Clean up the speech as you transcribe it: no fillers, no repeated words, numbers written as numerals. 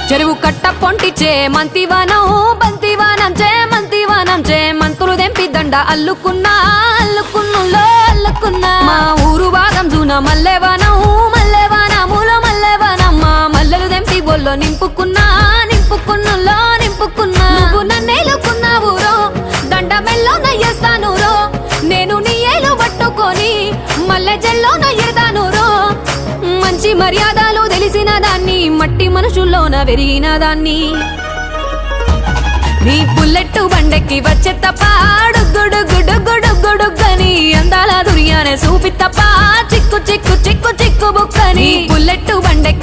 చెరువు కట్ట పొంటిచే మంతివానం బంతివానం చే మంతులు దెంపి దండ అల్లుకున్నా మా ఊరు భాగం జూన మల్లెవానములో మల్లెవానమ్మ మల్లెలు దెంపి బొల్లో నింపుకున్నా నువ్వు నన్నేలుకున్నావు రో దండ మెల్లో నయ్యేస్తాను రో నేను నీ ఏలు పట్టుకొని మల్లె జల్లో నయ్యేదాను రో మంచి మర్యాదలు తెలిసిన దాన్ని మట్టి మనుషుల్లోన వెరిగిన దాన్ని నీ బుల్లెట్టు బండెక్కి వచ్చే తప్ప గుడుగుడుగుడుగుడుగని అందాల దుర్యానే చూపి తప్ప చిక్కు బుక్కని బుల్లెట్టు బండెక్కి